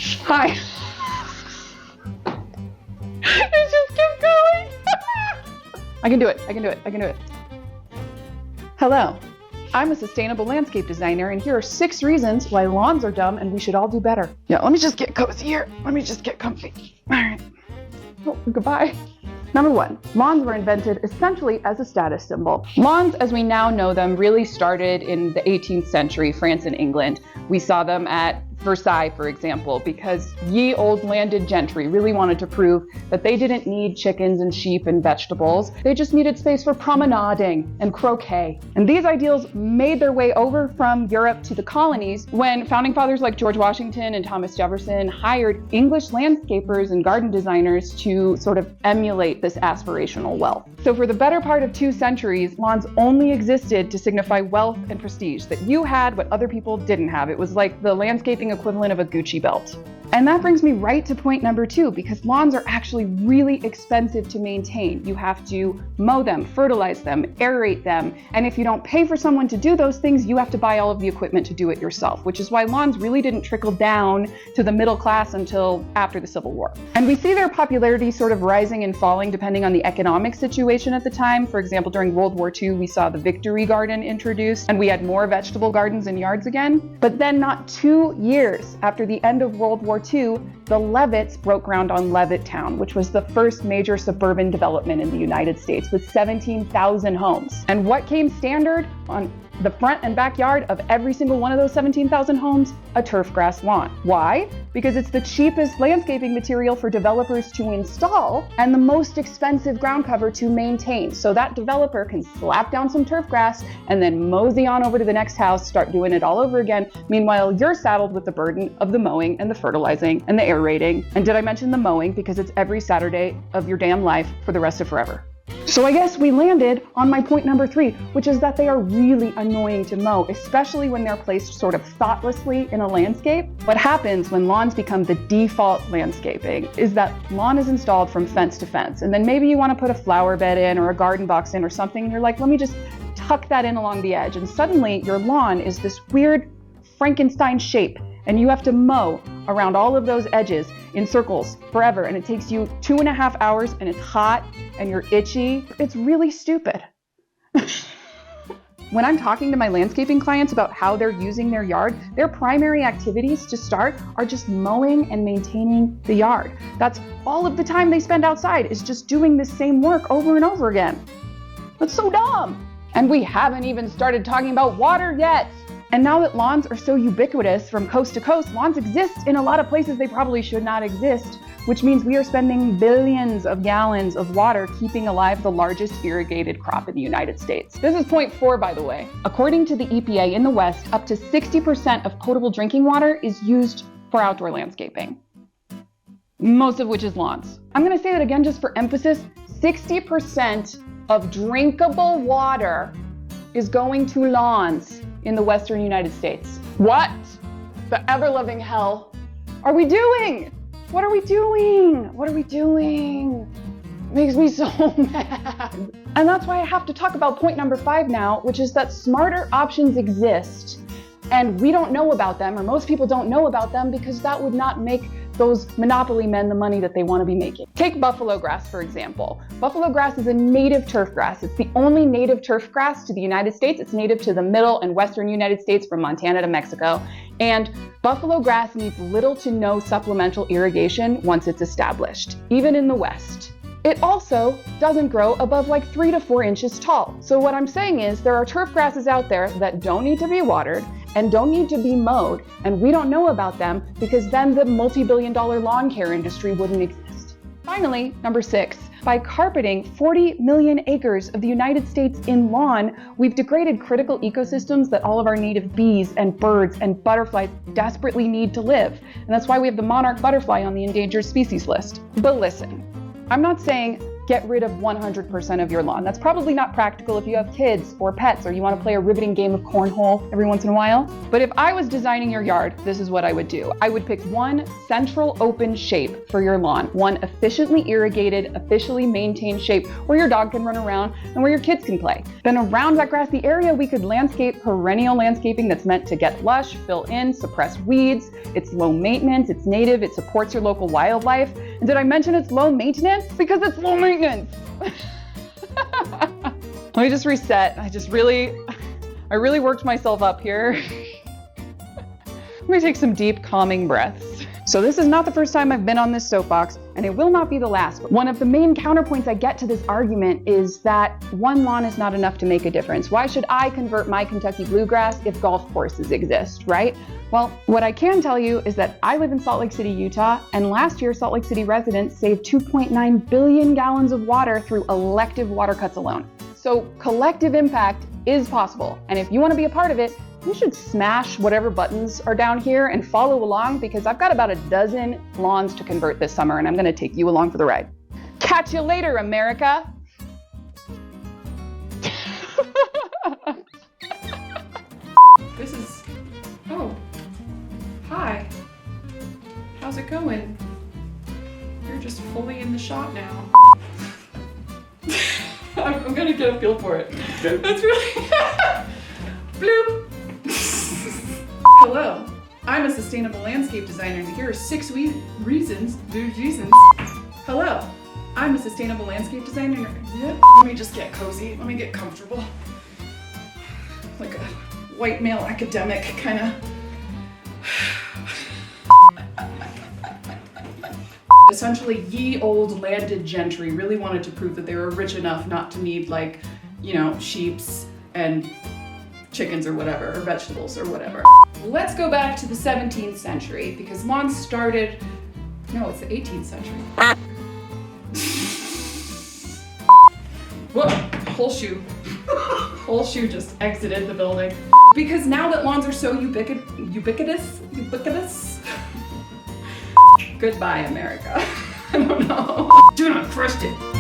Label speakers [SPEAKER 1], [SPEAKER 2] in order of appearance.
[SPEAKER 1] Hi. It just kept going. I can do it. Hello. I'm a sustainable landscape designer, and here are 6 reasons why lawns are dumb and we should all do better. Yeah, let me just get cozy here. Let me just get comfy. All right. Oh, goodbye. Number 1, lawns were invented essentially as a status symbol. Lawns, as we now know them, really started in the 18th century, France and England. We saw them at Versailles, for example, because ye old landed gentry really wanted to prove that they didn't need chickens and sheep and vegetables. They just needed space for promenading and croquet. And these ideals made their way over from Europe to the colonies when founding fathers like George Washington and Thomas Jefferson hired English landscapers and garden designers to sort of emulate this aspirational wealth. So for the better part of 2 centuries, lawns only existed to signify wealth and prestige, that you had what other people didn't have. It was like the landscaping equivalent of a Gucci belt. And that brings me right to point number 2, because lawns are actually really expensive to maintain. You have to mow them, fertilize them, aerate them, and if you don't pay for someone to do those things, you have to buy all of the equipment to do it yourself, which is why lawns really didn't trickle down to the middle class until after the Civil War. And we see their popularity sort of rising and falling depending on the economic situation at the time. For example, during World War II, we saw the Victory Garden introduced, and we had more vegetable gardens and yards again. But then not 2 years after the end of World War II, the Levitts broke ground on Levittown, which was the first major suburban development in the United States with 17,000 homes. And what came standard on the front and backyard of every single one of those 17,000 homes? A turf grass lawn. Why? Because it's the cheapest landscaping material for developers to install and the most expensive ground cover to maintain. So that developer can slap down some turf grass and then mosey on over to the next house, start doing it all over again. Meanwhile, you're saddled with the burden of the mowing and the fertilizing and the aerating. And did I mention the mowing? Because it's every Saturday of your damn life for the rest of forever. So I guess we landed on my point number 3, which is that they are really annoying to mow, especially when they're placed sort of thoughtlessly in a landscape. What happens when lawns become the default landscaping is that lawn is installed from fence to fence, and then maybe you want to put a flower bed in or a garden box in or something, and you're like, let me just tuck that in along the edge, and suddenly your lawn is this weird Frankenstein shape, and you have to mow around all of those edges in circles forever, and it takes you 2.5 hours, and it's hot and you're itchy. It's really stupid. When I'm talking to my landscaping clients about how they're using their yard, their primary activities to start are just mowing and maintaining the yard. That's all of the time they spend outside, is just doing the same work over and over again. That's so dumb. And we haven't even started talking about water yet. And now that lawns are so ubiquitous from coast to coast, lawns exist in a lot of places they probably should not exist, which means we are spending billions of gallons of water keeping alive the largest irrigated crop in the United States. This is point 4, by the way. According to the EPA in the West, up to 60% of potable drinking water is used for outdoor landscaping, most of which is lawns. I'm going to say that again just for emphasis. 60% of drinkable water is going to lawns in the Western United States. What the ever-loving hell are we doing? What are we doing? What are we doing? Makes me so mad. And that's why I have to talk about point number 5 now, which is that smarter options exist and we don't know about them, or most people don't know about them, because that would not make those monopoly men the money that they want to be making. Take buffalo grass, for example. Buffalo grass is a native turf grass. It's the only native turf grass to the United States. It's native to the middle and western United States from Montana to Mexico. And buffalo grass needs little to no supplemental irrigation once it's established, even in the West. It also doesn't grow above like 3 to 4 inches tall. So what I'm saying is there are turf grasses out there that don't need to be watered and don't need to be mowed, and we don't know about them because then the multi-billion-dollar lawn care industry wouldn't exist. Finally, number 6, by carpeting 40 million acres of the United States in lawn, we've degraded critical ecosystems that all of our native bees and birds and butterflies desperately need to live. And that's why we have the monarch butterfly on the endangered species list. But listen, I'm not saying get rid of 100% of your lawn. That's probably not practical if you have kids or pets or you want to play a riveting game of cornhole every once in a while. But if I was designing your yard, this is what I would do. I would pick one central open shape for your lawn, one efficiently irrigated, officially maintained shape where your dog can run around and where your kids can play. Then around that grassy area, we could landscape perennial landscaping that's meant to get lush, fill in, suppress weeds. It's low maintenance, it's native, it supports your local wildlife. And did I mention it's low maintenance? Because it's low maintenance. Let me just reset. I really worked myself up here. Let me take some deep, calming breaths. So this is not the first time I've been on this soapbox, and it will not be the last. But one of the main counterpoints I get to this argument is that one lawn is not enough to make a difference. Why should I convert my Kentucky bluegrass if golf courses exist, right? Well, what I can tell you is that I live in Salt Lake City, Utah, and last year Salt Lake City residents saved 2.9 billion gallons of water through elective water cuts alone. So collective impact is possible, and if you want to be a part of it, you should smash whatever buttons are down here and follow along, because I've got about a dozen lawns to convert this summer, and I'm going to take you along for the ride. Catch you later, America!
[SPEAKER 2] This is... Oh. Hi. How's it going? You're just fully in the shot now. I'm gonna get a feel for it. That's really... Bloop! Hello, I'm a sustainable landscape designer, and here are 6 reasons. Hello, I'm a sustainable landscape designer. Let me just get cozy. Let me get comfortable. Like a white male academic kind of. Essentially, ye old landed gentry really wanted to prove that they were rich enough not to need, like, you know, sheeps and chickens or whatever, or vegetables or whatever. Let's go back to the 17th century, because lawns started, no, it's the 18th century. Whoa, whole shoe just exited the building. Because now that lawns are so ubiquitous, goodbye, America. I don't know. Do not crust it.